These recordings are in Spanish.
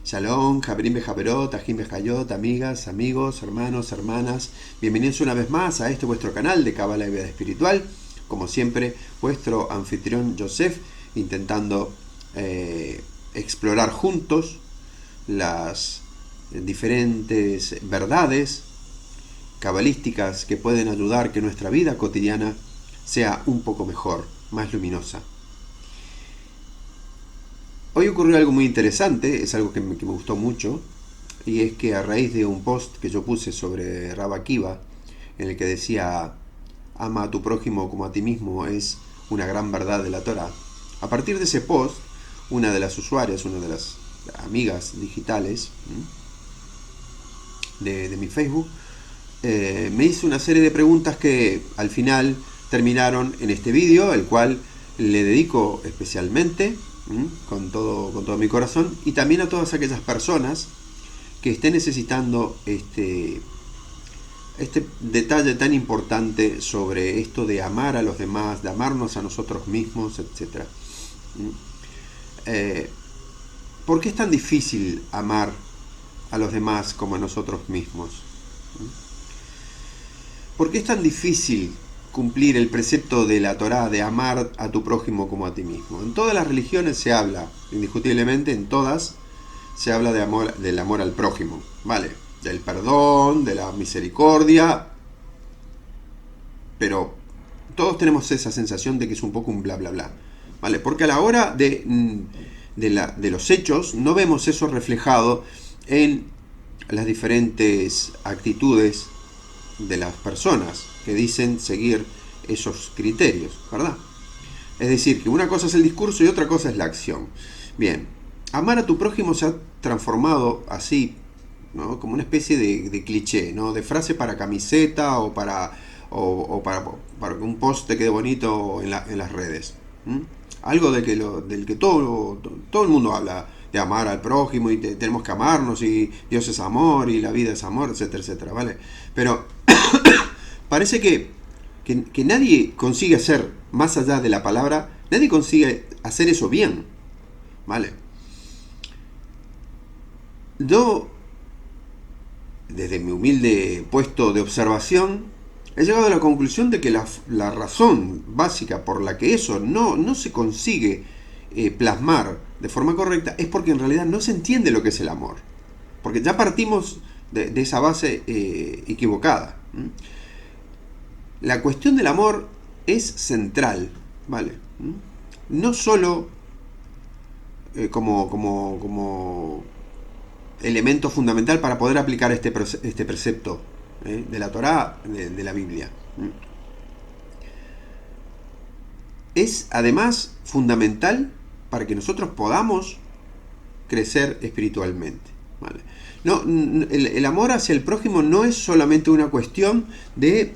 Shalom, Jabrim Bejaberot, Ajim Bejayot, amigas, amigos, hermanos, hermanas. Bienvenidos una vez más a este vuestro canal de Kabbalah y Vida Espiritual. Como siempre, vuestro anfitrión Yosef, intentando explorar juntos las diferentes verdades cabalísticas que pueden ayudar que nuestra vida cotidiana sea un poco mejor, más luminosa. Hoy ocurrió algo muy interesante, es algo que me gustó mucho, y es que a raíz de un post que yo puse sobre Rabbi Akiva, en el que decía, ama a tu prójimo como a ti mismo, es una gran verdad de la Torah. A partir de ese post, una de las usuarias, una de las amigas digitales de mi Facebook, me hizo una serie de preguntas que al final terminaron en este vídeo, el cual le dedico especialmente con todo mi corazón, y también a todas aquellas personas que estén necesitando este detalle tan importante sobre esto de amar a los demás, de amarnos a nosotros mismos, etc. ¿Por qué es tan difícil amar a los demás como a nosotros mismos? ¿Por qué es tan difícil cumplir el precepto de la Torá de amar a tu prójimo como a ti mismo? En todas las religiones se habla, indiscutiblemente en todas, se habla de amor, del amor al prójimo, ¿vale? Del perdón, de la misericordia, pero todos tenemos esa sensación de que es un poco un bla bla bla, ¿vale? Porque a la hora de los hechos no vemos eso reflejado en las diferentes actitudes de las personas que dicen seguir esos criterios, ¿verdad? Es decir, que una cosa es el discurso y otra cosa es la acción. Bien, amar a tu prójimo se ha transformado así, ¿no? Como una especie de cliché, ¿no? De frase para camiseta o para que un post te quede bonito en las redes. Algo del que todo el mundo habla, de amar al prójimo y tenemos que amarnos y Dios es amor y la vida es amor, etcétera, etcétera, ¿vale? Pero parece que nadie consigue hacer, más allá de la palabra, nadie consigue hacer eso bien, ¿vale? Yo, desde mi humilde puesto de observación, he llegado a la conclusión de que la razón básica por la que eso no se consigue plasmar de forma correcta es porque en realidad no se entiende lo que es el amor. Porque ya partimos de esa base equivocada. La cuestión del amor es central, ¿vale? No solo como elemento fundamental para poder aplicar este precepto de la Torá, de la Biblia. Es además fundamental para que nosotros podamos crecer espiritualmente, ¿vale? No, el amor hacia el prójimo no es solamente una cuestión de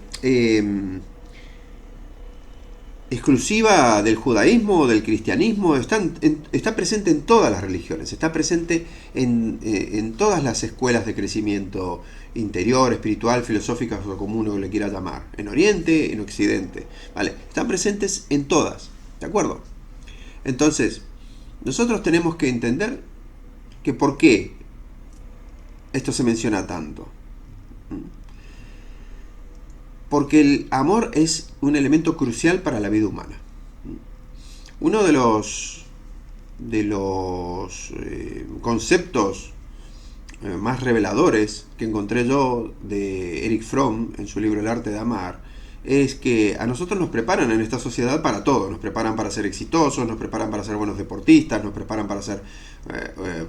exclusiva del judaísmo o del cristianismo, está presente en todas las religiones, está presente en todas las escuelas de crecimiento interior, espiritual, filosóficas o como uno le quiera llamar, en Oriente, en Occidente, ¿vale? Están presentes en todas, ¿de acuerdo? Entonces, nosotros tenemos que entender que por qué esto se menciona tanto. Porque el amor es un elemento crucial para la vida humana. Uno de los conceptos más reveladores que encontré yo de Erich Fromm en su libro El arte de amar es que a nosotros nos preparan en esta sociedad para todo. Nos preparan para ser exitosos, nos preparan para ser buenos deportistas, nos preparan para ser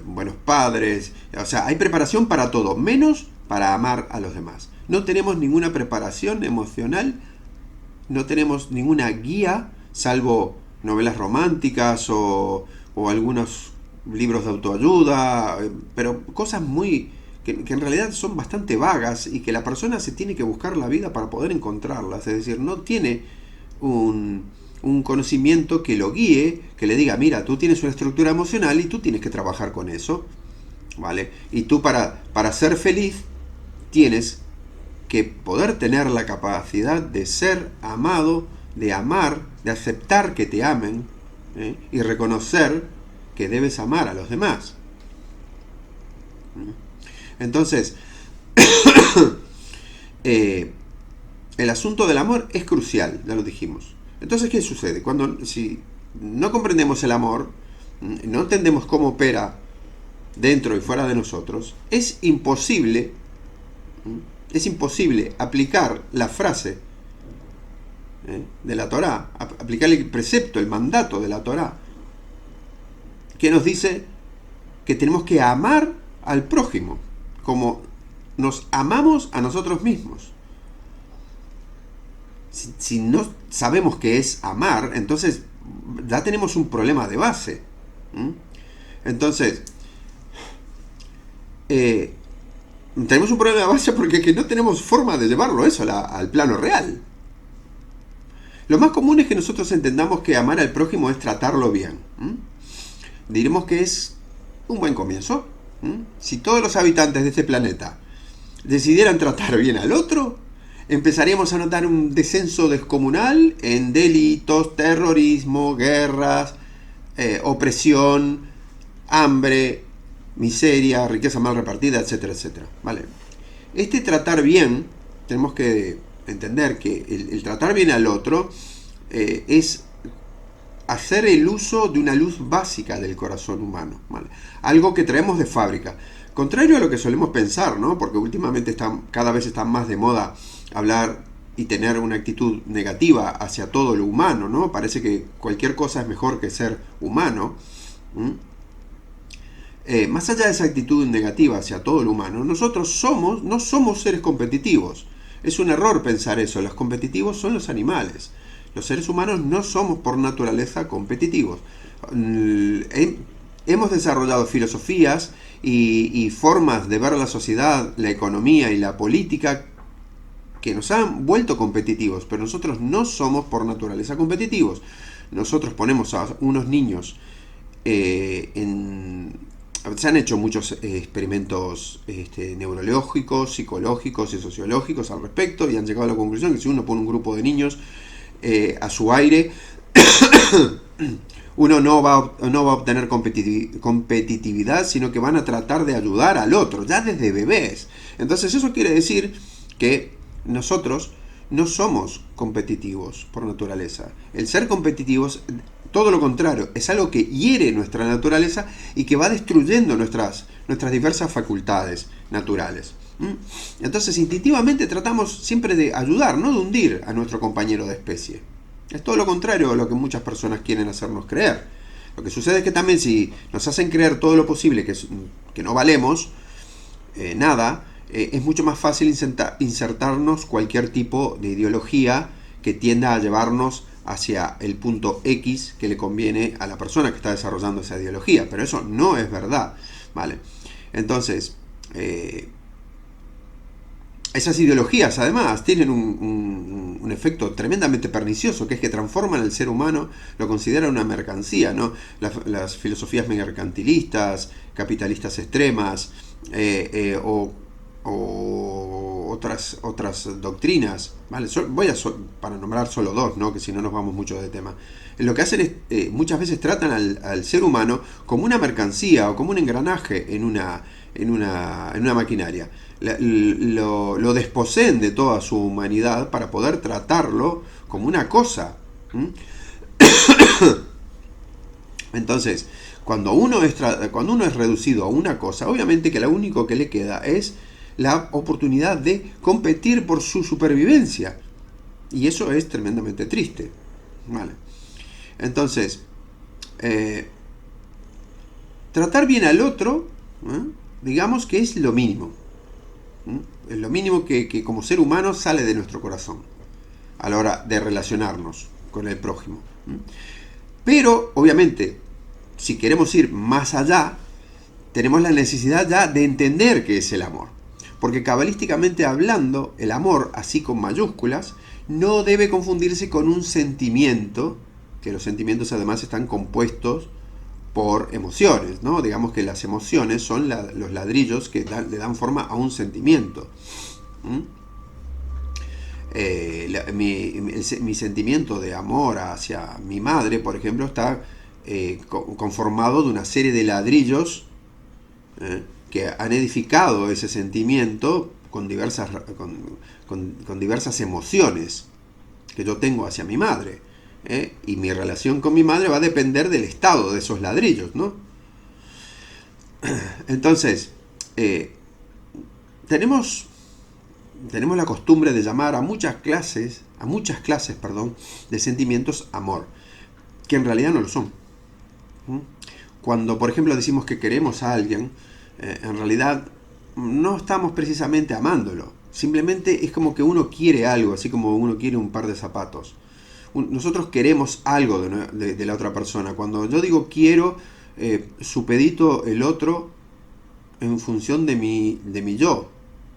buenos padres. O sea, hay preparación para todo, menos para amar a los demás. No tenemos ninguna preparación emocional, no tenemos ninguna guía, salvo novelas románticas o algunos libros de autoayuda, pero cosas muy que en realidad son bastante vagas y que la persona se tiene que buscar la vida para poder encontrarlas. Es decir, no tiene un conocimiento que lo guíe, que le diga, mira, tú tienes una estructura emocional y tú tienes que trabajar con eso, ¿vale? Y tú para ser feliz tienes que poder tener la capacidad de ser amado, de amar, de aceptar que te amen, y reconocer que debes amar a los demás. Entonces, el asunto del amor es crucial, ya lo dijimos. Entonces, ¿qué sucede? Si no comprendemos el amor, no entendemos cómo opera dentro y fuera de nosotros, es imposible aplicar la frase de la Torá, aplicar el precepto, el mandato de la Torá, que nos dice que tenemos que amar al prójimo como nos amamos a nosotros mismos. Si no sabemos qué es amar, entonces ya tenemos un problema de base. Entonces, tenemos un problema de base porque que no tenemos forma de llevarlo eso al plano real. Lo más común es que nosotros entendamos que amar al prójimo es tratarlo bien. Diremos que es un buen comienzo. Si todos los habitantes de este planeta decidieran tratar bien al otro, empezaríamos a notar un descenso descomunal en delitos, terrorismo, guerras, opresión, hambre, miseria, riqueza mal repartida, etcétera, etcétera. ¿Vale? Este tratar bien, tenemos que entender que el tratar bien al otro es hacer el uso de una luz básica del corazón humano, ¿vale? Algo que traemos de fábrica. Contrario a lo que solemos pensar, ¿no? Porque últimamente cada vez está más de moda hablar y tener una actitud negativa hacia todo lo humano, ¿no? Parece que cualquier cosa es mejor que ser humano. Más allá de esa actitud negativa hacia todo lo humano, nosotros no somos seres competitivos. Es un error pensar eso. Los competitivos son los animales. Los seres humanos no somos por naturaleza competitivos. Hemos desarrollado filosofías y formas de ver la sociedad, la economía y la política que nos han vuelto competitivos, pero nosotros no somos por naturaleza competitivos. Nosotros ponemos a unos niños se han hecho muchos experimentos neurológicos, psicológicos y sociológicos al respecto, y han llegado a la conclusión que si uno pone un grupo de niños a su aire, uno no va a obtener competitividad, sino que van a tratar de ayudar al otro, ya desde bebés. Entonces eso quiere decir que nosotros no somos competitivos por naturaleza. El ser competitivos, todo lo contrario, es algo que hiere nuestra naturaleza y que va destruyendo nuestras diversas facultades naturales. Entonces, instintivamente tratamos siempre de ayudar, no de hundir a nuestro compañero de especie. Es todo lo contrario a lo que muchas personas quieren hacernos creer. Lo que sucede es que también si nos hacen creer todo lo posible que no valemos nada, es mucho más fácil insertarnos cualquier tipo de ideología que tienda a llevarnos hacia el punto X que le conviene a la persona que está desarrollando esa ideología. Pero eso no es verdad, ¿vale? Entonces, esas ideologías además tienen un efecto tremendamente pernicioso, que es que transforman al ser humano, lo consideran una mercancía, ¿no? Las filosofías mercantilistas, capitalistas extremas, o otras doctrinas, ¿vale? Para nombrar solo dos, ¿no? Que si no nos vamos mucho de tema. Lo que hacen es, muchas veces tratan al ser humano como una mercancía o como un engranaje en una maquinaria. Lo desposeen de toda su humanidad para poder tratarlo como una cosa. Entonces, cuando uno es reducido a una cosa, obviamente que lo único que le queda es la oportunidad de competir por su supervivencia. Y eso es tremendamente triste. ¿Vale? Entonces, tratar bien al otro, digamos que es lo mínimo. Es lo mínimo que como ser humano sale de nuestro corazón a la hora de relacionarnos con el prójimo. Pero, obviamente, si queremos ir más allá, tenemos la necesidad ya de entender qué es el amor. Porque cabalísticamente hablando, el amor, así con mayúsculas, no debe confundirse con un sentimiento, que los sentimientos además están compuestos por emociones, ¿no? Digamos que las emociones son los ladrillos que le dan forma a un sentimiento. Mi sentimiento de amor hacia mi madre, por ejemplo, está conformado de una serie de ladrillos que han edificado ese sentimiento con con diversas emociones que yo tengo hacia mi madre. Y mi relación con mi madre va a depender del estado de esos ladrillos, ¿no? Entonces, tenemos la costumbre de llamar a muchas clases, perdón, de sentimientos amor, que en realidad no lo son. Cuando, por ejemplo, decimos que queremos a alguien, en realidad no estamos precisamente amándolo. Simplemente es como que uno quiere algo, así como uno quiere un par de zapatos. Nosotros queremos algo de la otra persona. Cuando yo digo quiero, supedito el otro en función de mi yo,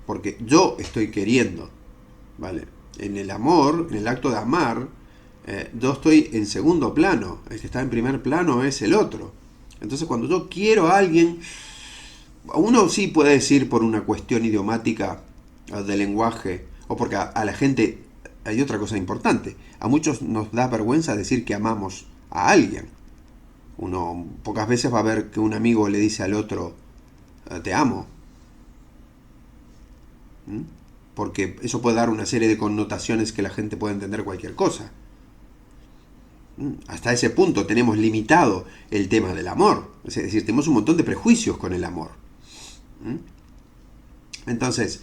porque yo estoy queriendo, ¿vale? En el amor, en el acto de amar, yo estoy en segundo plano, el que está en primer plano es el otro. Entonces cuando yo quiero a alguien, uno sí puede decir por una cuestión idiomática de lenguaje, o porque a la gente, hay otra cosa importante, a muchos nos da vergüenza decir que amamos a alguien. Uno pocas veces va a ver que un amigo le dice al otro, te amo. Porque eso puede dar una serie de connotaciones que la gente puede entender cualquier cosa. Hasta ese punto tenemos limitado el tema del amor. Es decir, tenemos un montón de prejuicios con el amor. Entonces,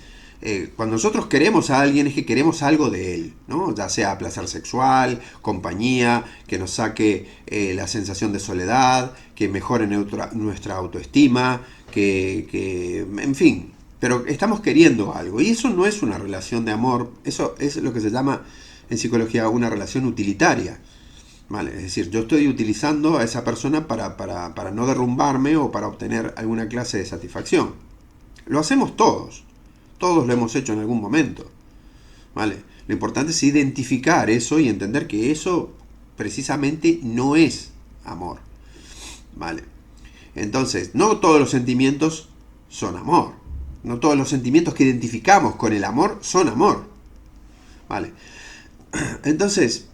cuando nosotros queremos a alguien es que queremos algo de él, ¿no? Ya sea placer sexual, compañía, que nos saque la sensación de soledad, que mejore nuestra autoestima, en fin. Pero estamos queriendo algo y eso no es una relación de amor, eso es lo que se llama en psicología una relación utilitaria. Vale, es decir, yo estoy utilizando a esa persona para no derrumbarme o para obtener alguna clase de satisfacción. Lo hacemos todos lo hemos hecho en algún momento. ¿Vale? Lo importante es identificar eso y entender que eso precisamente no es amor. ¿Vale? Entonces, no todos los sentimientos son amor. No todos los sentimientos que identificamos con el amor son amor. ¿Vale? Entonces,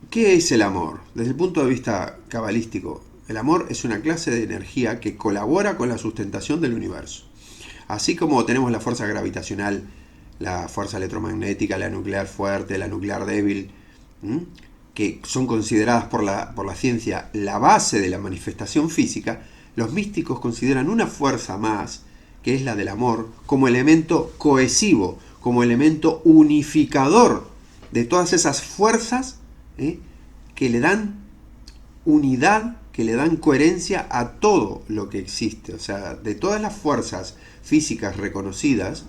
¿qué es el amor? Desde el punto de vista cabalístico, el amor es una clase de energía que colabora con la sustentación del universo. Así como tenemos la fuerza gravitacional, la fuerza electromagnética, la nuclear fuerte, la nuclear débil, que son consideradas por la ciencia la base de la manifestación física, los místicos consideran una fuerza más, que es la del amor, como elemento cohesivo, como elemento unificador de todas esas fuerzas que le dan unidad, que le dan coherencia a todo lo que existe. O sea, de todas las fuerzas físicas reconocidas,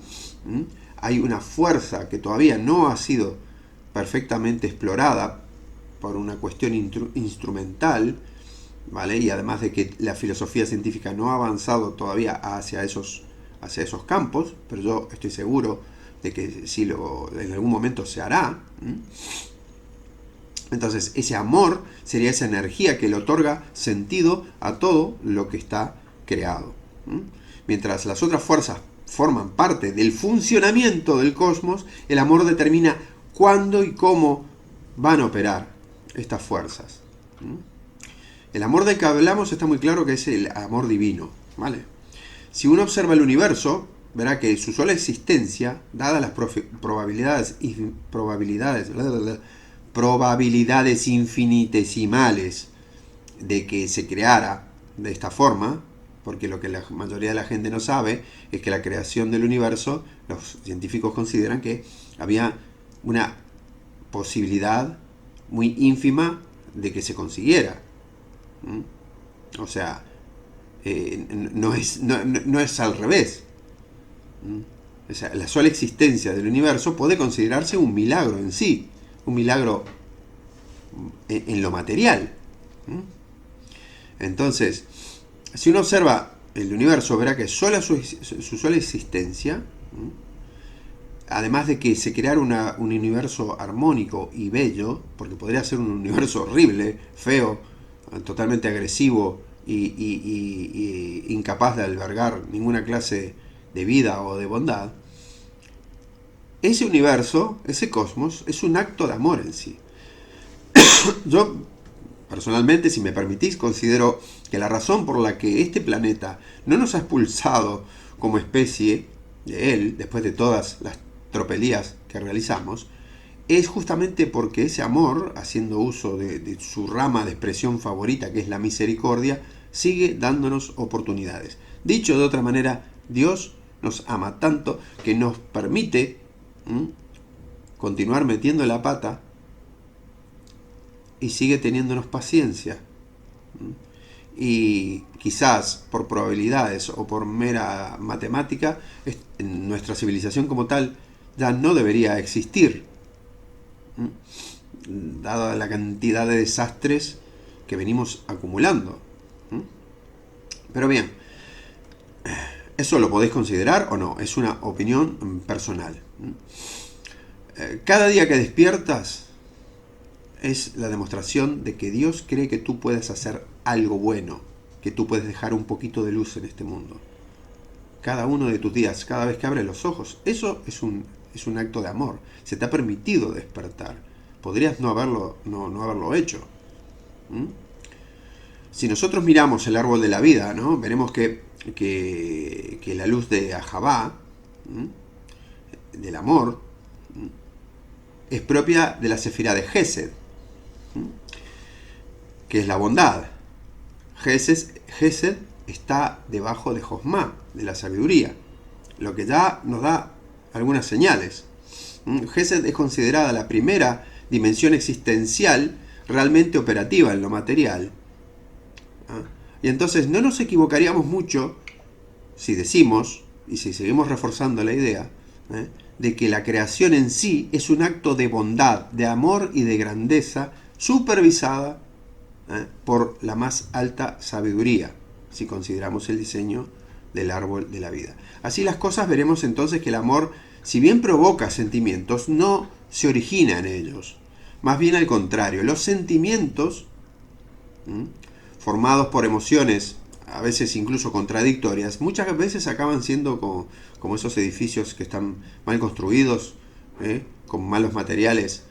hay una fuerza que todavía no ha sido perfectamente explorada por una cuestión instrumental, ¿vale? Y además de que la filosofía científica no ha avanzado todavía hacia esos campos, pero yo estoy seguro de que sí en algún momento se hará. Entonces, ese amor sería esa energía que le otorga sentido a todo lo que está creado. Mientras las otras fuerzas forman parte del funcionamiento del cosmos, el amor determina cuándo y cómo van a operar estas fuerzas. El amor del que hablamos está muy claro que es el amor divino, ¿vale? Si uno observa el universo, verá que su sola existencia, dadas las probabilidades infinitesimales de que se creara de esta forma, porque lo que la mayoría de la gente no sabe es que la creación del universo, los científicos consideran que había una posibilidad muy ínfima de que se consiguiera. O sea, no es al revés. O sea, la sola existencia del universo puede considerarse un milagro en sí, un milagro en lo material. Entonces, si uno observa el universo, verá que su sola existencia, además de que se creara un universo armónico y bello, porque podría ser un universo horrible, feo, totalmente agresivo y incapaz de albergar ninguna clase de vida o de bondad, ese universo, ese cosmos, es un acto de amor en sí. Yo Personalmente, si me permitís, considero que la razón por la que este planeta no nos ha expulsado como especie de él, después de todas las tropelías que realizamos, es justamente porque ese amor, haciendo uso de su rama de expresión favorita, que es la misericordia, sigue dándonos oportunidades. Dicho de otra manera, Dios nos ama tanto que nos permite continuar metiendo la pata y sigue teniéndonos paciencia. Y quizás por probabilidades o por mera matemática, nuestra civilización como tal ya no debería existir, dada la cantidad de desastres que venimos acumulando. Pero bien, ¿eso lo podéis considerar o no? Es una opinión personal. Cada día que despiertas es la demostración de que Dios cree que tú puedes hacer algo bueno, que tú puedes dejar un poquito de luz en este mundo. Cada uno de tus días, cada vez que abres los ojos, eso es un acto de amor. Se te ha permitido despertar. Podrías no haberlo hecho. Si nosotros miramos el árbol de la vida, ¿no? Veremos que la luz de Ahabá, del amor, es propia de la sefirá de Gesed, que es la bondad. Gesed está debajo de Josmá, de la sabiduría, lo que ya nos da algunas señales. Gesed es considerada la primera dimensión existencial realmente operativa en lo material. Y entonces no nos equivocaríamos mucho si decimos, y si seguimos reforzando la idea, de que la creación en sí es un acto de bondad, de amor y de grandeza supervisada por la más alta sabiduría, si consideramos el diseño del árbol de la vida. Así las cosas, veremos entonces que el amor, si bien provoca sentimientos, no se origina en ellos. Más bien al contrario, los sentimientos, formados por emociones, a veces incluso contradictorias, muchas veces acaban siendo como esos edificios que están mal construidos, con malos materiales,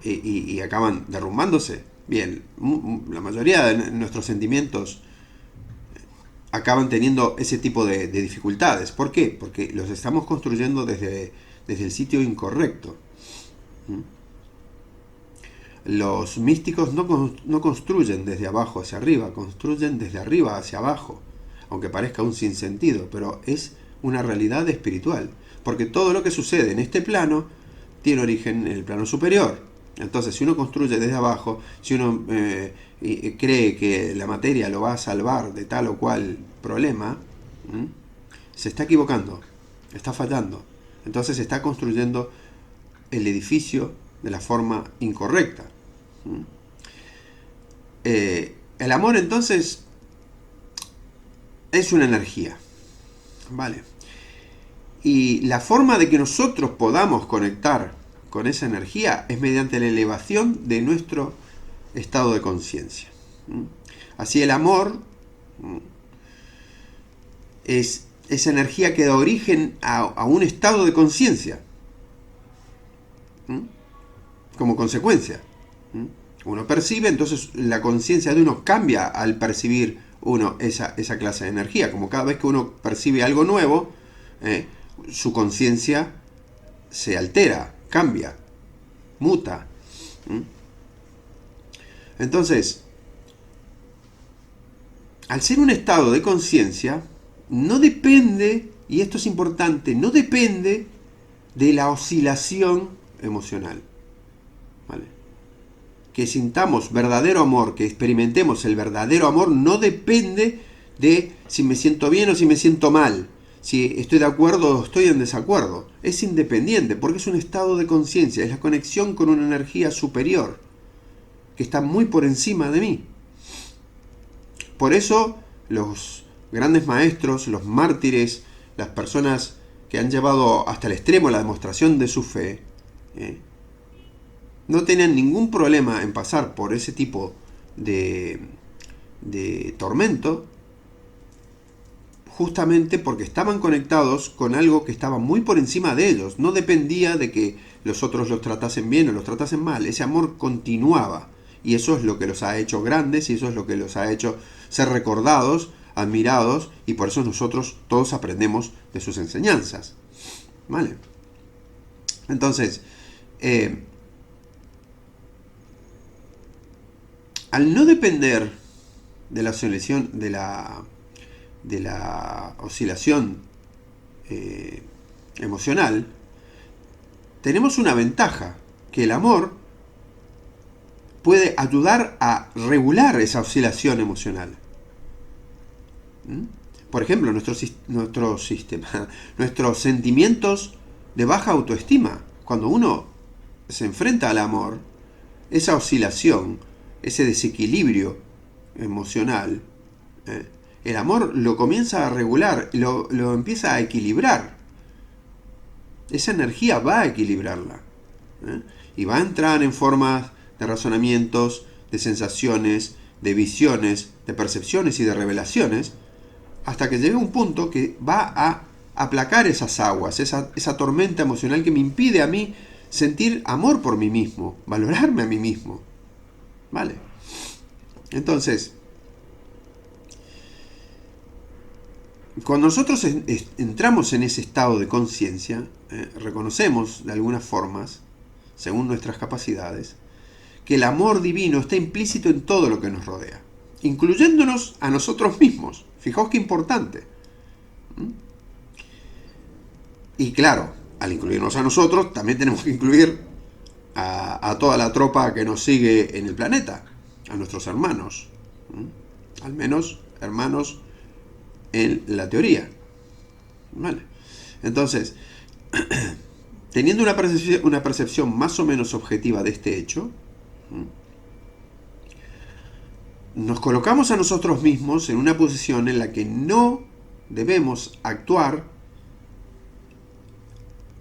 y acaban derrumbándose. Bien, la mayoría de nuestros sentimientos acaban teniendo ese tipo de dificultades. ¿Por qué? Porque los estamos construyendo desde el sitio incorrecto. Los místicos no construyen desde abajo hacia arriba, construyen desde arriba hacia abajo, aunque parezca un sinsentido, pero es una realidad espiritual, porque todo lo que sucede en este plano tiene origen en el plano superior. Entonces, si uno construye desde abajo, si uno cree que la materia lo va a salvar de tal o cual problema, se está equivocando, está fallando. Entonces está construyendo el edificio de la forma incorrecta. El amor entonces es una energía, ¿vale? Y la forma de que nosotros podamos conectar con esa energía es mediante la elevación de nuestro estado de conciencia. Así el amor es esa energía que da origen a un estado de conciencia, como consecuencia. Uno percibe, entonces la conciencia de uno cambia al percibir uno esa clase de energía. Como cada vez que uno percibe algo nuevo, su conciencia se altera, cambia, muta. Entonces, al ser un estado de conciencia, no depende, y esto es importante, no depende de la oscilación emocional. ¿Vale? Que sintamos verdadero amor, que experimentemos el verdadero amor, no depende de si me siento bien o si me siento mal, si estoy de acuerdo o estoy en desacuerdo. Es independiente, porque es un estado de conciencia, es la conexión con una energía superior, que está muy por encima de mí. Por eso, los grandes maestros, los mártires, las personas que han llevado hasta el extremo la demostración de su fe, no tenían ningún problema en pasar por ese tipo de tormento, justamente porque estaban conectados con algo que estaba muy por encima de ellos. No dependía de que los otros los tratasen bien o los tratasen mal. Ese amor continuaba. Y eso es lo que los ha hecho grandes y eso es lo que los ha hecho ser recordados, admirados, y por eso nosotros todos aprendemos de sus enseñanzas. ¿Vale? Entonces, al no depender de la oscilación, emocional, tenemos una ventaja, que el amor puede ayudar a regular esa oscilación emocional. Por ejemplo, nuestros sentimientos de baja autoestima. Cuando uno se enfrenta al amor, esa oscilación, ese desequilibrio emocional, el amor lo comienza a regular, lo empieza a equilibrar. Esa energía va a equilibrarla. Y va a entrar en formas de razonamientos, de sensaciones, de visiones, de percepciones y de revelaciones, hasta que llegue un punto que va a aplacar esas aguas, esa tormenta emocional que me impide a mí sentir amor por mí mismo, valorarme a mí mismo. ¿Vale? Entonces, cuando nosotros entramos en ese estado de conciencia, reconocemos de algunas formas, según nuestras capacidades, que el amor divino está implícito en todo lo que nos rodea, incluyéndonos a nosotros mismos. Fijaos qué importante. Y claro, al incluirnos a nosotros, también tenemos que incluir a toda la tropa que nos sigue en el planeta, a nuestros hermanos. Al menos hermanos en la teoría. ¿Vale? Entonces, teniendo una percepción más o menos objetiva de este hecho, nos colocamos a nosotros mismos en una posición en la que no debemos actuar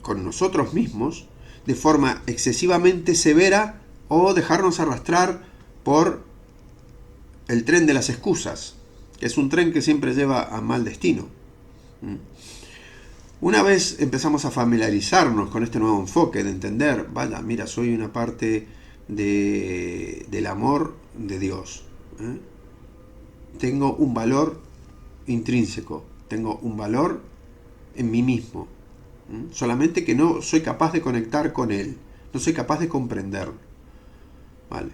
con nosotros mismos de forma excesivamente severa o dejarnos arrastrar por el tren de las excusas, que es un tren que siempre lleva a mal destino. Una vez empezamos a familiarizarnos con este nuevo enfoque de entender, vaya, mira, soy una parte del amor de Dios. Tengo un valor intrínseco, tengo un valor en mí mismo. Solamente que no soy capaz de conectar con Él, no soy capaz de comprenderlo. ¿Vale?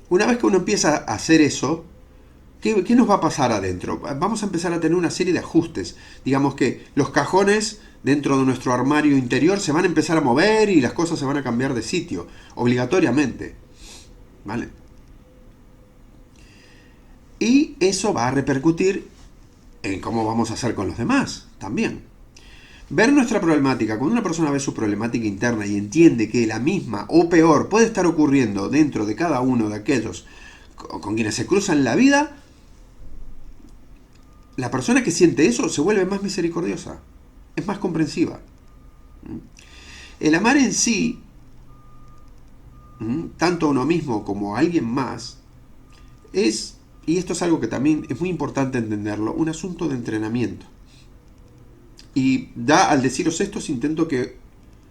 Una vez que uno empieza a hacer eso, ¿qué nos va a pasar adentro? Vamos a empezar a tener una serie de ajustes. Digamos que los cajones dentro de nuestro armario interior se van a empezar a mover y las cosas se van a cambiar de sitio, obligatoriamente. ¿Vale? Y eso va a repercutir en cómo vamos a hacer con los demás también. Ver nuestra problemática, cuando una persona ve su problemática interna y entiende que la misma o peor puede estar ocurriendo dentro de cada uno de aquellos con quienes se cruzan la vida, la persona que siente eso se vuelve más misericordiosa, es más comprensiva. El amar en sí, tanto a uno mismo como a alguien más, es, y esto es algo que también es muy importante entenderlo, un asunto de entrenamiento. Y al deciros esto, intento que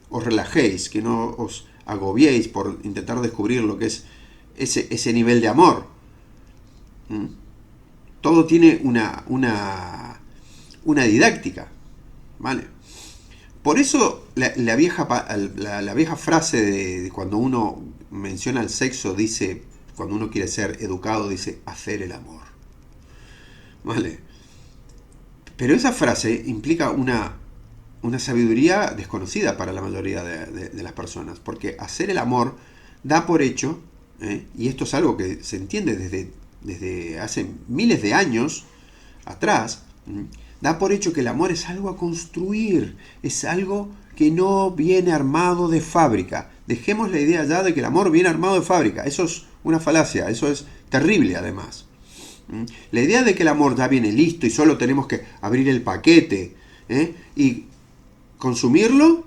os relajéis, que no os agobiéis por intentar descubrir lo que es ese nivel de amor. Todo tiene una didáctica, ¿vale? Por eso la vieja frase de cuando uno menciona el sexo, dice, cuando uno quiere ser educado, dice hacer el amor, ¿vale? Pero esa frase implica una sabiduría desconocida para la mayoría de las personas, porque hacer el amor da por hecho, y esto es algo que se entiende desde hace miles de años atrás, da por hecho que el amor es algo a construir, es algo que no viene armado de fábrica. Dejemos la idea ya de que el amor viene armado de fábrica, eso es una falacia, eso es terrible además. La idea de que el amor ya viene listo y solo tenemos que abrir el paquete y consumirlo,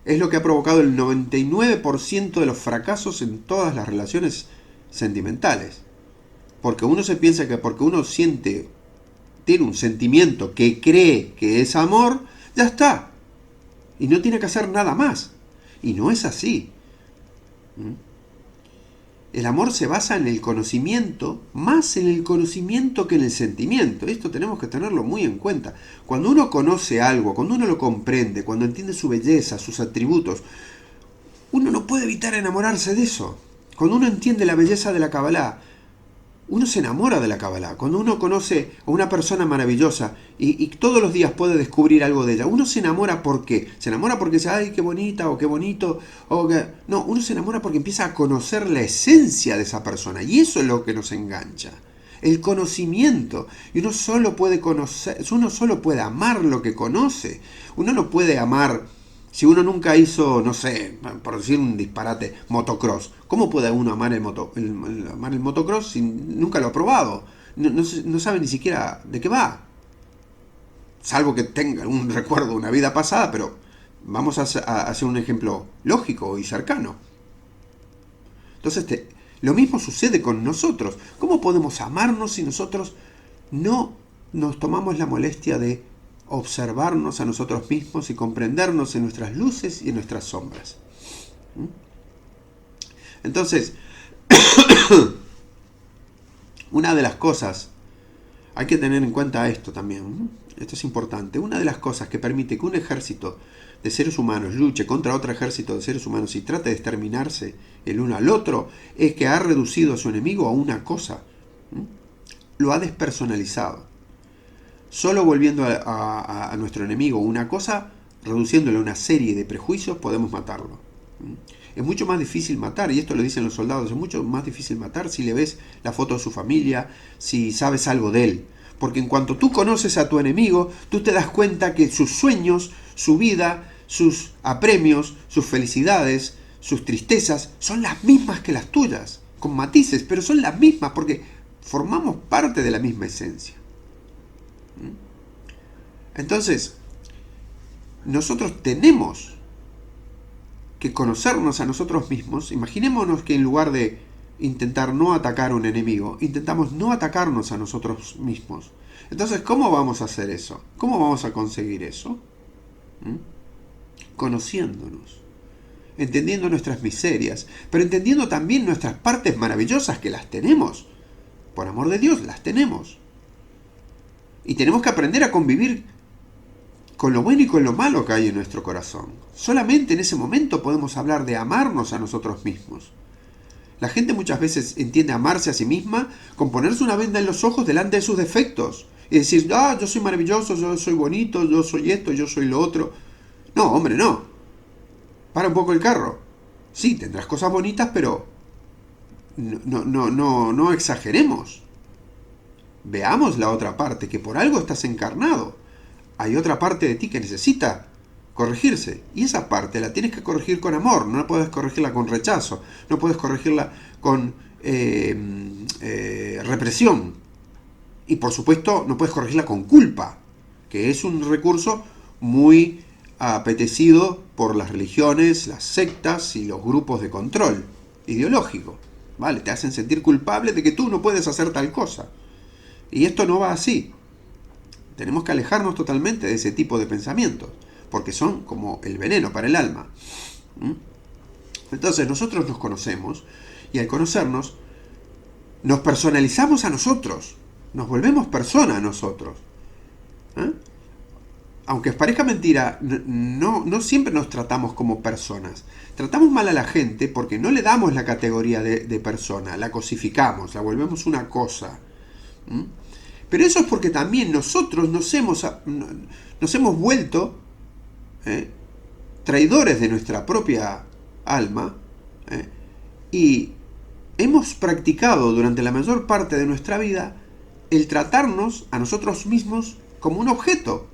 es lo que ha provocado el 99% de los fracasos en todas las relaciones sentimentales. Porque uno se piensa que porque uno tiene un sentimiento que cree que es amor, ya está. Y no tiene que hacer nada más. Y no es así. El amor se basa en el conocimiento, más en el conocimiento que en el sentimiento. Esto tenemos que tenerlo muy en cuenta. Cuando uno conoce algo, cuando uno lo comprende, cuando entiende su belleza, sus atributos, uno no puede evitar enamorarse de eso. Cuando uno entiende la belleza de la Kabbalah, uno se enamora de la Kabbalah. Cuando uno conoce a una persona maravillosa y todos los días puede descubrir algo de ella, uno se enamora. ¿Por qué? Se enamora porque dice, ay, qué bonita o qué bonito. No, uno se enamora porque empieza a conocer la esencia de esa persona. Y eso es lo que nos engancha. El conocimiento. Y uno solo puede conocer, uno solo puede amar lo que conoce. Uno no puede amar. Si uno nunca hizo, no sé, por decir un disparate, motocross, ¿cómo puede uno amar amar el motocross si nunca lo ha probado? No sabe ni siquiera de qué va. Salvo que tenga un recuerdo de una vida pasada, pero vamos a hacer un ejemplo lógico y cercano. Entonces, lo mismo sucede con nosotros. ¿Cómo podemos amarnos si nosotros no nos tomamos la molestia de observarnos a nosotros mismos y comprendernos en nuestras luces y en nuestras sombras? Entonces, una de las cosas, hay que tener en cuenta esto también, esto es importante, una de las cosas que permite que un ejército de seres humanos luche contra otro ejército de seres humanos y trate de exterminarse el uno al otro, es que ha reducido a su enemigo a una cosa, lo ha despersonalizado. Solo volviendo a nuestro enemigo una cosa, reduciéndole a una serie de prejuicios, podemos matarlo. Es mucho más difícil matar, y esto lo dicen los soldados, es mucho más difícil matar si le ves la foto de su familia, si sabes algo de él. Porque en cuanto tú conoces a tu enemigo, tú te das cuenta que sus sueños, su vida, sus apremios, sus felicidades, sus tristezas, son las mismas que las tuyas, con matices, pero son las mismas porque formamos parte de la misma esencia. Entonces, nosotros tenemos que conocernos a nosotros mismos. Imaginémonos que en lugar de intentar no atacar a un enemigo, intentamos no atacarnos a nosotros mismos. Entonces, ¿cómo vamos a hacer eso? ¿Cómo vamos a conseguir eso? Conociéndonos, entendiendo nuestras miserias, pero entendiendo también nuestras partes maravillosas, que las tenemos. Por amor de Dios, las tenemos. Y tenemos que aprender a convivir con lo bueno y con lo malo que hay en nuestro corazón. Solamente en ese momento podemos hablar de amarnos a nosotros mismos. La gente muchas veces entiende amarse a sí misma con ponerse una venda en los ojos delante de sus defectos y decir, yo soy maravilloso, yo soy bonito, yo soy esto, yo soy lo otro. No, hombre, no. Para un poco el carro. Sí, tendrás cosas bonitas, pero no exageremos. Veamos la otra parte, que por algo estás encarnado. Hay otra parte de ti que necesita corregirse. Y esa parte la tienes que corregir con amor. No puedes corregirla con rechazo. No puedes corregirla con represión. Y por supuesto no puedes corregirla con culpa, que es un recurso muy apetecido por las religiones, las sectas y los grupos de control ideológico. ¿Vale? Te hacen sentir culpable de que tú no puedes hacer tal cosa. Y esto no va así. Tenemos que alejarnos totalmente de ese tipo de pensamientos, porque son como el veneno para el alma. Entonces nosotros nos conocemos, y al conocernos, nos personalizamos a nosotros, nos volvemos persona a nosotros. Aunque os parezca mentira, no siempre nos tratamos como personas. Tratamos mal a la gente porque no le damos la categoría de persona, la cosificamos, la volvemos una cosa. Pero eso es porque también nosotros nos hemos vuelto traidores de nuestra propia alma y hemos practicado durante la mayor parte de nuestra vida el tratarnos a nosotros mismos como un objeto.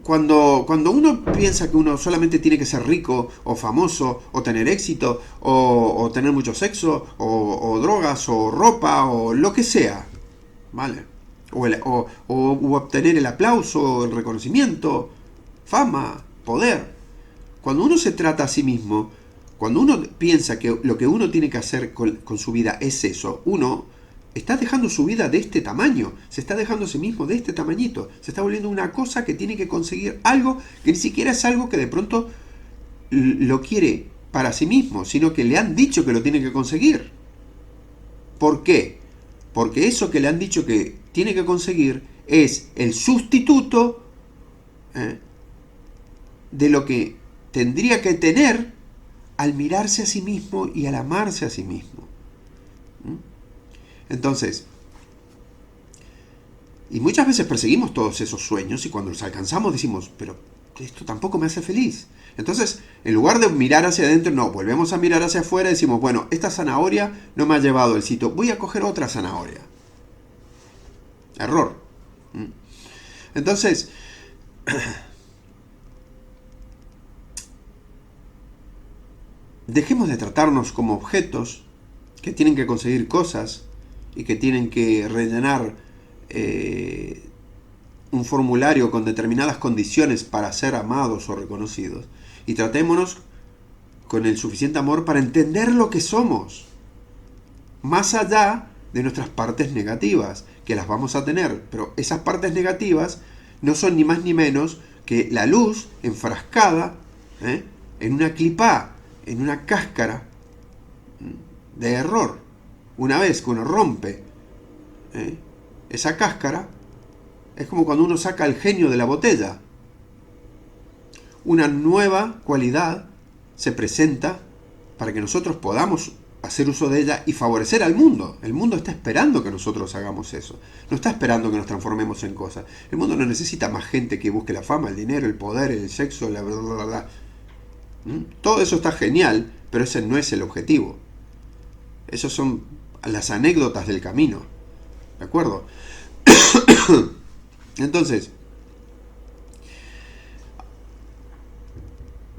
Cuando uno piensa que uno solamente tiene que ser rico o famoso o tener éxito o tener mucho sexo o drogas o ropa o lo que sea, ¿vale? O obtener el aplauso, el reconocimiento, fama, poder. Cuando uno se trata a sí mismo, cuando uno piensa que lo que uno tiene que hacer con su vida es eso, uno está dejando su vida de este tamaño, se está dejando a sí mismo de este tamañito, se está volviendo una cosa que tiene que conseguir algo que ni siquiera es algo que de pronto lo quiere para sí mismo, sino que le han dicho que lo tiene que conseguir. ¿Por qué? Porque eso que le han dicho que tiene que conseguir es el sustituto de lo que tendría que tener al mirarse a sí mismo y al amarse a sí mismo. Entonces, y muchas veces perseguimos todos esos sueños y cuando los alcanzamos decimos, pero esto tampoco me hace feliz. Entonces, en lugar de mirar hacia adentro, no, volvemos a mirar hacia afuera y decimos, bueno, esta zanahoria no me ha llevado al sitio, voy a coger otra zanahoria. Error. Entonces, dejemos de tratarnos como objetos que tienen que conseguir cosas y que tienen que rellenar un formulario con determinadas condiciones para ser amados o reconocidos. Y tratémonos con el suficiente amor para entender lo que somos, más allá de nuestras partes negativas, que las vamos a tener, pero esas partes negativas no son ni más ni menos que la luz enfrascada en una clipá, en una cáscara de error. Una vez que uno rompe esa cáscara, es como cuando uno saca el genio de la botella. Una nueva cualidad se presenta para que nosotros podamos hacer uso de ella y favorecer al mundo. El mundo está esperando que nosotros hagamos eso. No está esperando que nos transformemos en cosas. El mundo no necesita más gente que busque la fama, el dinero, el poder, el sexo, la bla, bla, bla, bla. Todo eso está genial, pero ese no es el objetivo. Esas son las anécdotas del camino. ¿De acuerdo? Entonces,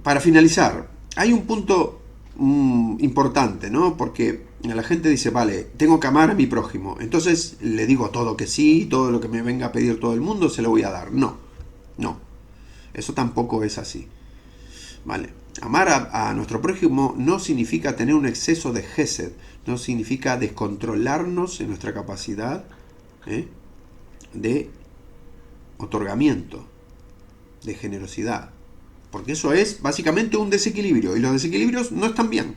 para finalizar, hay un punto importante, ¿no? Porque la gente dice, vale, tengo que amar a mi prójimo, entonces le digo todo que sí, todo lo que me venga a pedir todo el mundo se lo voy a dar. No, eso tampoco es así, ¿vale? Amar a nuestro prójimo no significa tener un exceso de gesed, no significa descontrolarnos en nuestra capacidad de otorgamiento, de generosidad. Porque eso es básicamente un desequilibrio. Y los desequilibrios no están bien.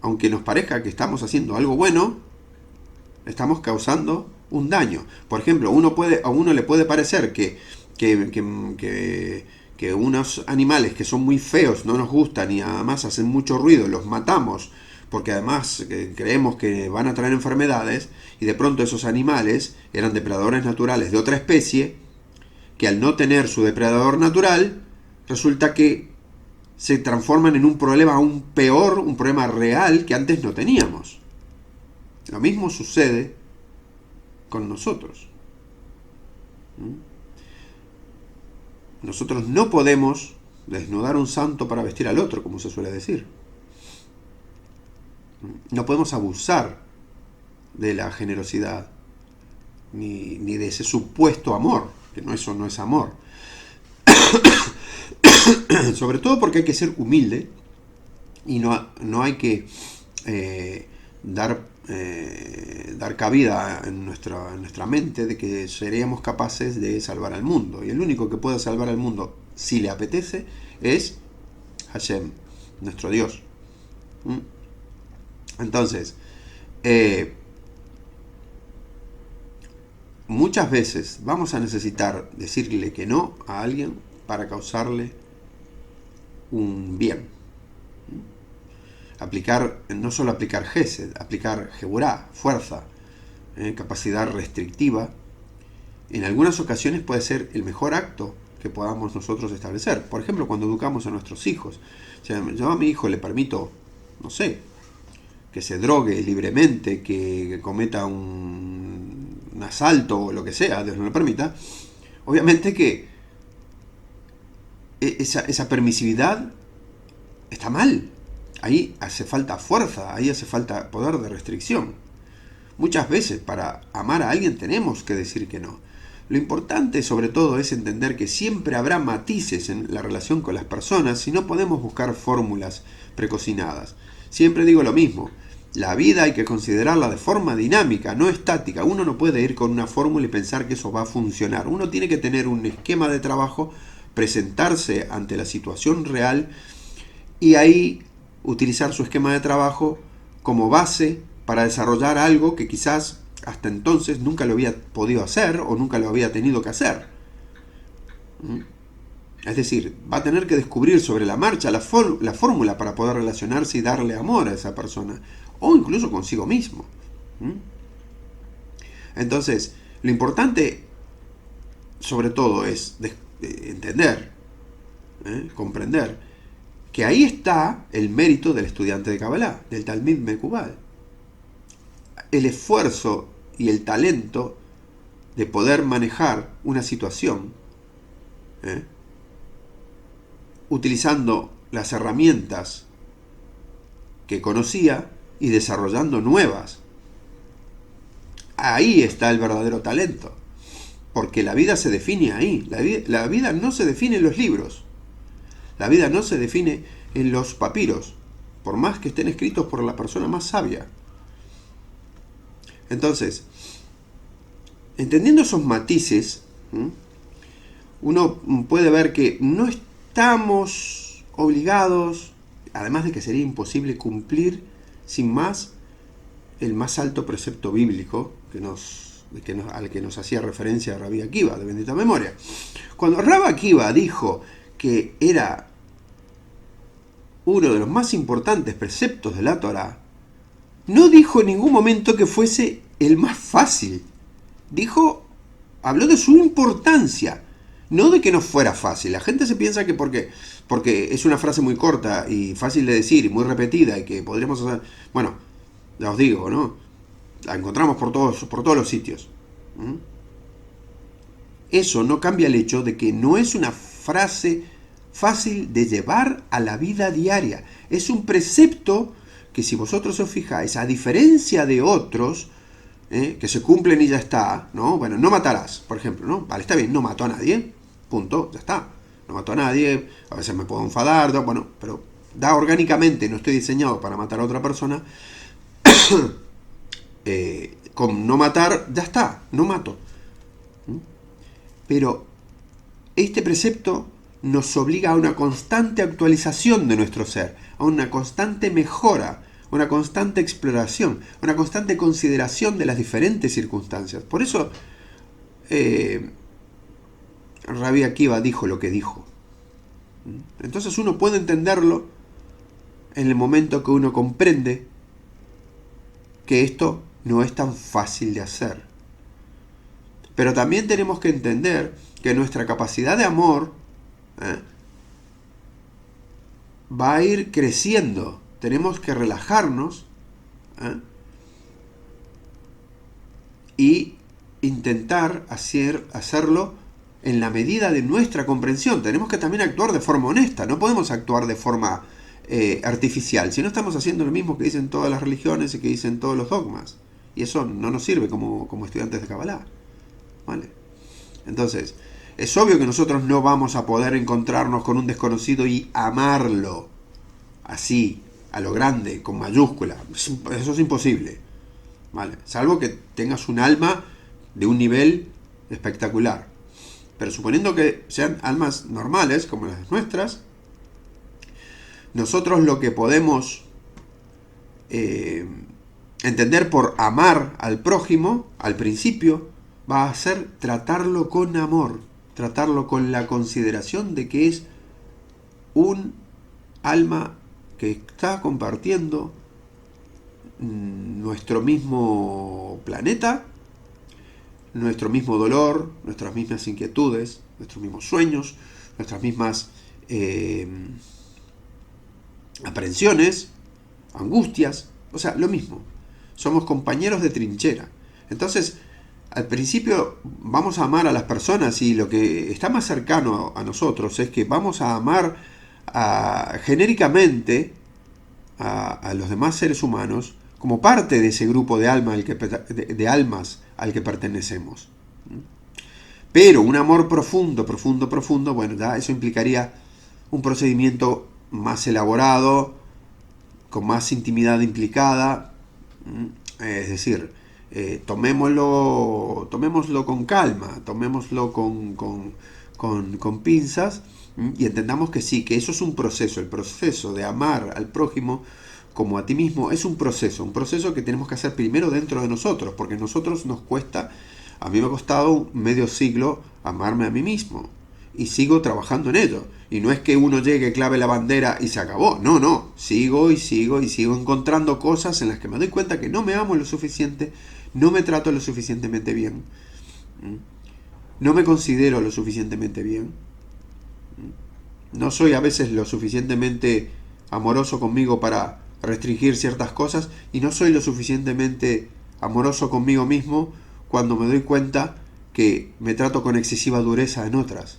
Aunque nos parezca que estamos haciendo algo bueno, estamos causando un daño. Por ejemplo, a uno le puede parecer que unos animales que son muy feos no nos gustan y además hacen mucho ruido, los matamos porque además creemos que van a traer enfermedades, y de pronto esos animales eran depredadores naturales de otra especie, que al no tener su depredador natural, resulta que se transforman en un problema aún peor, un problema real que antes no teníamos. Lo mismo sucede con nosotros. Nosotros no podemos desnudar un santo para vestir al otro, como se suele decir. No podemos abusar de la generosidad, ni de ese supuesto amor, que eso no es amor. Sobre todo porque hay que ser humilde y no hay que dar cabida en nuestra mente de que seríamos capaces de salvar al mundo. Y el único que puede salvar al mundo, si le apetece, es Hashem, nuestro Dios. Entonces, muchas veces vamos a necesitar decirle que no a alguien para causarle un bien. No solo aplicar gesed, aplicar geburá, fuerza, capacidad restrictiva. En algunas ocasiones puede ser el mejor acto que podamos nosotros establecer. Por ejemplo, cuando educamos a nuestros hijos. O sea, yo a mi hijo le permito, no sé, que se drogue libremente, que cometa un asalto o lo que sea, Dios no lo permita. Obviamente que esa permisividad está mal. Ahí hace falta fuerza, ahí hace falta poder de restricción. Muchas veces para amar a alguien tenemos que decir que no. Lo importante sobre todo es entender que siempre habrá matices en la relación con las personas y no podemos buscar fórmulas precocinadas. Siempre digo lo mismo, la vida hay que considerarla de forma dinámica, no estática. Uno no puede ir con una fórmula y pensar que eso va a funcionar. Uno tiene que tener un esquema de trabajo presentarse ante la situación real y ahí utilizar su esquema de trabajo como base para desarrollar algo que quizás hasta entonces nunca lo había podido hacer o nunca lo había tenido que hacer. Es decir, va a tener que descubrir sobre la marcha la fórmula para poder relacionarse y darle amor a esa persona, o incluso consigo mismo. Entonces, lo importante sobre todo es entender, comprender, que ahí está el mérito del estudiante de Kabbalah, del Talmid Mekubal. El esfuerzo y el talento de poder manejar una situación utilizando las herramientas que conocía y desarrollando nuevas. Ahí está el verdadero talento, porque la vida se define ahí. La vida no se define en los libros, la vida no se define en los papiros, por más que estén escritos por la persona más sabia. Entonces, entendiendo esos matices, uno puede ver que no estamos obligados, además de que sería imposible cumplir sin más el más alto precepto bíblico al que nos hacía referencia Rabbi Akiva, de bendita memoria. Cuando Rabbi Akiva dijo que era uno de los más importantes preceptos de la Torá, no dijo en ningún momento que fuese el más fácil. Habló de su importancia, no de que no fuera fácil. La gente se piensa que porque es una frase muy corta y fácil de decir y muy repetida y que podríamos hacer... Bueno, ya os digo, ¿no? La encontramos por todos los sitios. Eso no cambia el hecho de que no es una frase fácil de llevar a la vida diaria. Es un precepto que, si vosotros os fijáis, a diferencia de otros, que se cumplen y ya está, ¿no? Bueno, no matarás, por ejemplo, ¿no? Vale, está bien, no mató a nadie, punto, ya está. No mató a nadie, a veces me puedo enfadar, bueno, pero da orgánicamente, no estoy diseñado para matar a otra persona. Con no matar, ya está, no mato. Pero este precepto nos obliga a una constante actualización de nuestro ser, a una constante mejora, una constante exploración, una constante consideración de las diferentes circunstancias. Por eso Rabbi Akiva dijo lo que dijo. Entonces uno puede entenderlo en el momento que uno comprende que esto no es tan fácil de hacer. Pero también tenemos que entender que nuestra capacidad de amor va a ir creciendo. Tenemos que relajarnos y intentar hacerlo en la medida de nuestra comprensión. Tenemos que también actuar de forma honesta. No podemos actuar de forma artificial. Si no, estamos haciendo lo mismo que dicen todas las religiones y que dicen todos los dogmas. Y eso no nos sirve como estudiantes de Kabbalah. ¿Vale? Entonces, es obvio que nosotros no vamos a poder encontrarnos con un desconocido y amarlo así, a lo grande, con mayúscula. Eso es imposible. ¿Vale? Salvo que tengas un alma de un nivel espectacular. Pero suponiendo que sean almas normales, como las nuestras, nosotros lo que podemos entender por amar al prójimo, al principio, va a ser tratarlo con amor, tratarlo con la consideración de que es un alma que está compartiendo nuestro mismo planeta, nuestro mismo dolor, nuestras mismas inquietudes, nuestros mismos sueños, nuestras mismas aprensiones, angustias, o sea, lo mismo. Somos compañeros de trinchera. Entonces, al principio vamos a amar a las personas y lo que está más cercano a nosotros es que vamos a amar genéricamente a los demás seres humanos como parte de ese grupo de almas al que pertenecemos. Pero un amor profundo, bueno, ya eso implicaría un procedimiento más elaborado, con más intimidad implicada. Es decir, tomémoslo con calma, tomémoslo con con pinzas, y entendamos que sí, que eso es un proceso. El proceso de amar al prójimo como a ti mismo es un proceso que tenemos que hacer primero dentro de nosotros, porque a nosotros nos cuesta, a mí me ha costado medio siglo amarme a mí mismo, y sigo trabajando en ello. Y no es que uno llegue, clave la bandera y se acabó. No, no. Sigo y sigo y sigo encontrando cosas en las que me doy cuenta que no me amo lo suficiente, no me trato lo suficientemente bien, no me considero lo suficientemente bien, no soy a veces lo suficientemente amoroso conmigo para restringir ciertas cosas, y no soy lo suficientemente amoroso conmigo mismo cuando me doy cuenta que me trato con excesiva dureza en otras.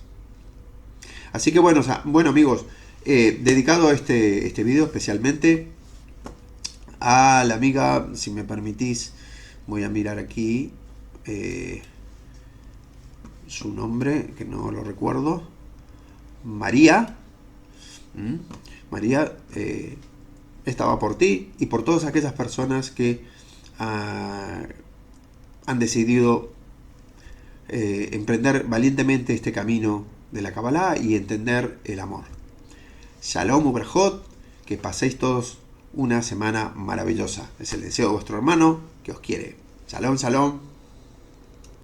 Así que bueno, bueno amigos, dedicado este video especialmente a la amiga, si me permitís, voy a mirar aquí su nombre, que no lo recuerdo, María. María, estaba por ti y por todas aquellas personas que han decidido emprender valientemente este camino de la Kabbalah y entender el amor. Shalom Uberhot, que paséis todos una semana maravillosa. Es el deseo de vuestro hermano que os quiere. Shalom, shalom.